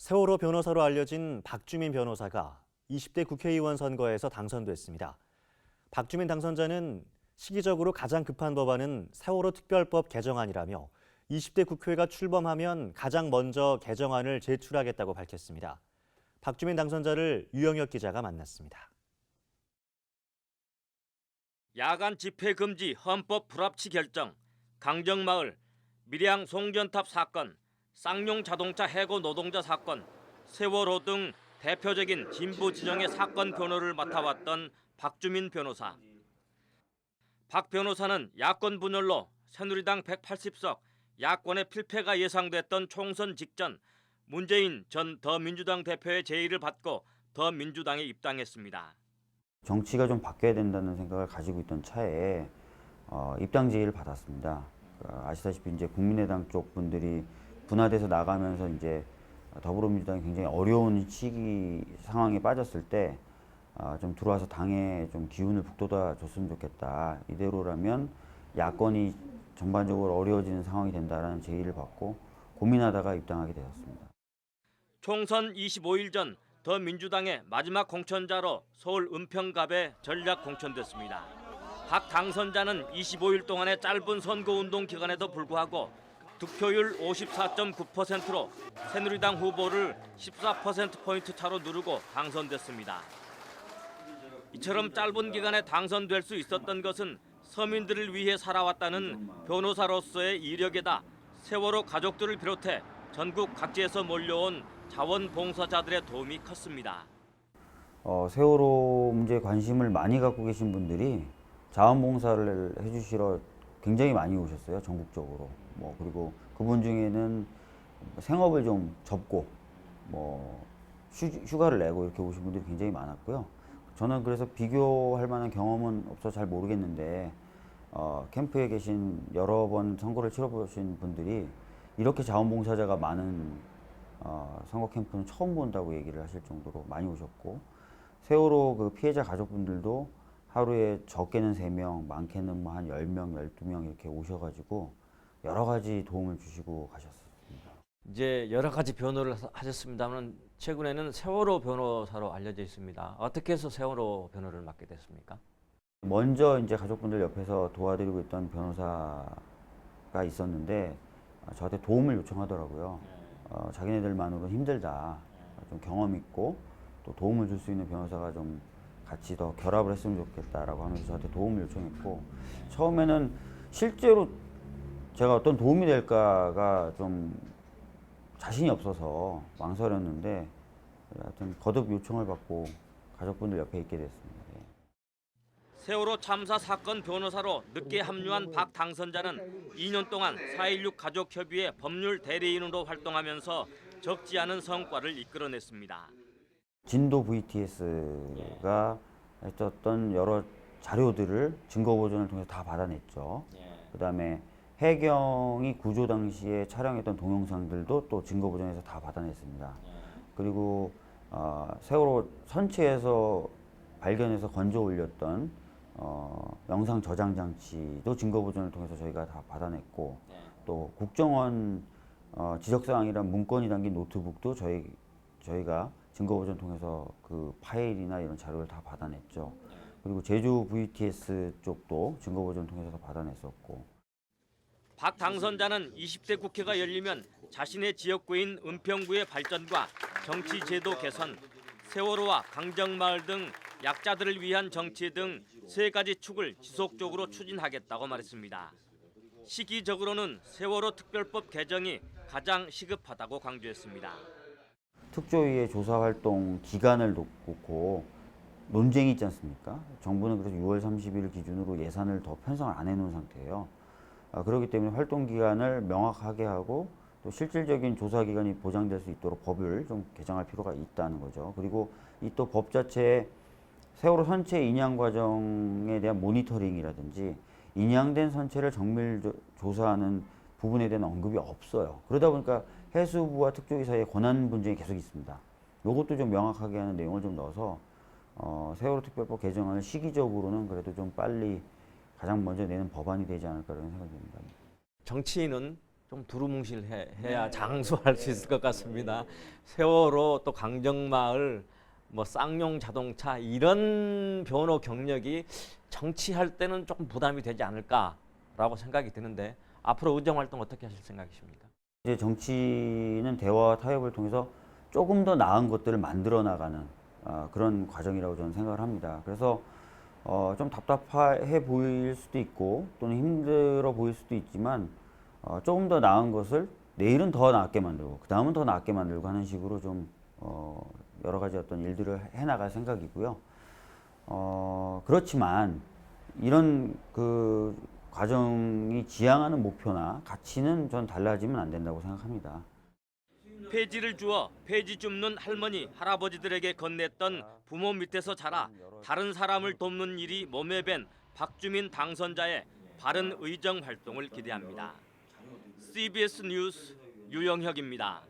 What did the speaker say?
세월호 변호사로 알려진 박주민 변호사가 20대 국회의원 선거에서 당선됐습니다. 박주민 당선자는 시기적으로 가장 급한 법안은 세월호 특별법 개정안이라며 20대 국회가 출범하면 가장 먼저 개정안을 제출하겠다고 밝혔습니다. 박주민 당선자를 유영혁 기자가 만났습니다. 야간 집회 금지 헌법 불합치 결정, 강정마을, 밀양 송전탑 사건, 쌍용 자동차 해고 노동자 사건, 세월호 등 대표적인 진보 지정의 사건 변호를 맡아왔던 박주민 변호사. 박 변호사는 야권 분열로 새누리당 180석, 야권의 필패가 예상됐던 총선 직전 문재인 전 더민주당 대표의 제의를 받고 더민주당에 입당했습니다. 정치가 좀 바뀌어야 된다는 생각을 가지고 있던 차에 입당 제의를 받았습니다. 아시다시피 이제 국민의당 쪽 분들이 분화돼서 나가면서 이제 더불어민주당이 굉장히 어려운 시기 상황에 빠졌을 때 좀 들어와서 당에 좀 기운을 북돋아 줬으면 좋겠다. 이대로라면 야권이 전반적으로 어려워지는 상황이 된다라는 제의를 받고 고민하다가 입당하게 되었습니다. 총선 25일 전 더민주당의 마지막 공천자로 서울 은평갑에 전략 공천됐습니다. 박 당선자는 25일 동안의 짧은 선거운동 기간에도 불구하고 득표율 54.9%로 새누리당 후보를 14%포인트 차로 누르고 당선됐습니다. 이처럼 짧은 기간에 당선될 수 있었던 것은 서민들을 위해 살아왔다는 변호사로서의 이력에다 세월호 가족들을 비롯해 전국 각지에서 몰려온 자원봉사자들의 도움이 컸습니다. 세월호 문제에 관심을 많이 갖고 계신 분들이 자원봉사를 해주시러 굉장히 많이 오셨어요, 전국적으로. 그리고 그분 중에는 생업을 좀 접고 휴가를 내고 이렇게 오신 분들이 굉장히 많았고요. 저는 그래서 비교할 만한 경험은 없어서 잘 모르겠는데 캠프에 계신 여러 번 선거를 치러보신 분들이 이렇게 자원봉사자가 많은 선거 캠프는 처음 본다고 얘기를 하실 정도로 많이 오셨고, 세월호 그 피해자 가족분들도 하루에 적게는 3명, 많게는 한 10명, 12명 이렇게 오셔가지고 여러 가지 도움을 주시고 가셨습니다. 이제 여러 가지 변호를 하셨습니다만 최근에는 세월호 변호사로 알려져 있습니다. 어떻게 해서 세월호 변호를 맡게 됐습니까? 먼저 이제 가족분들 옆에서 도와드리고 있던 변호사가 있었는데 저한테 도움을 요청하더라고요. 자기네들만으로는 힘들다. 좀 경험 있고 또 도움을 줄 수 있는 변호사가 좀 같이 더 결합을 했으면 좋겠다라고 하면서 저한테 도움을 요청했고, 처음에는 실제로 제가 어떤 도움이 될까가 좀 자신이 없어서 망설였는데 하여튼 거듭 요청을 받고 가족분들 옆에 있게 됐습니다. 세월호 참사 사건 변호사로 늦게 합류한 박 당선자는 2년 동안 4.16 가족협의회 법률 대리인으로 활동하면서 적지 않은 성과를 이끌어냈습니다. 진도 VTS가 했었던 여러 자료들을 증거 보존을 통해서 다 받아냈죠. 그다음에 해경이 구조 당시에 촬영했던 동영상들도 또 증거 보존해서 다 받아냈습니다. 그리고 세월호 선체에서 발견해서 건져 올렸던 영상 저장 장치도 증거 보존을 통해서 저희가 다 받아냈고, 또 국정원 지적사항이란 문건이 담긴 노트북도 저희가 증거 보존 통해서 그 파일이나 이런 자료를 다 받아냈죠. 그리고 제주 VTS 쪽도 증거 보존 통해서 받아냈었고. 박 당선자는 20대 국회가 열리면 자신의 지역구인 은평구의 발전과 정치 제도 개선, 세월호와 강정마을 등 약자들을 위한 정치 등 3가지 축을 지속적으로 추진하겠다고 말했습니다. 시기적으로는 세월호 특별법 개정이 가장 시급하다고 강조했습니다. 특조위의 조사활동 기간을 놓고 논쟁이 있지 않습니까? 정부는 그래서 6월 30일 기준으로 예산을 더 편성을 안 해놓은 상태예요. 그렇기 때문에 활동 기간을 명확하게 하고 또 실질적인 조사 기간이 보장될 수 있도록 법을 좀 개정할 필요가 있다는 거죠. 그리고 이 또 법 자체에 세월호 선체 인양 과정에 대한 모니터링이라든지 인양된 선체를 정밀 조사하는 부분에 대한 언급이 없어요. 그러다 보니까 해수부와 특조위 사이에 권한 분쟁이 계속 있습니다. 이것도 좀 명확하게 하는 내용을 좀 넣어서 세월호 특별법 개정안을 시기적으로는 그래도 좀 빨리 가장 먼저 내는 법안이 되지 않을까 그런 생각이 듭니다. 정치인은 좀 두루뭉실해야 장수할 수 있을 것 같습니다. 세월호 또 강정마을 뭐 쌍용 자동차 이런 변호 경력이 정치할 때는 조금 부담이 되지 않을까라고 생각이 드는데 앞으로 의정 활동 어떻게 하실 생각이십니까? 이제 정치는 대화와 타협을 통해서 조금 더 나은 것들을 만들어 나가는 그런 과정이라고 저는 생각을 합니다. 그래서 좀 답답해 보일 수도 있고 또는 힘들어 보일 수도 있지만 조금 더 나은 것을 내일은 더 낫게 만들고 그 다음은 더 낫게 만들고 하는 식으로 좀 여러 가지 어떤 일들을 해나갈 생각이고요. 그렇지만 이런 그 과정이 지향하는 목표나 가치는 전 달라지면 안 된다고 생각합니다. 폐지를 주어 폐지 줍는 할머니, 할아버지들에게 건넸던 부모 밑에서 자라 다른 사람을 돕는 일이 몸에 밴 박주민 당선자의 바른 의정 활동을 기대합니다. CBS 뉴스 유영혁입니다.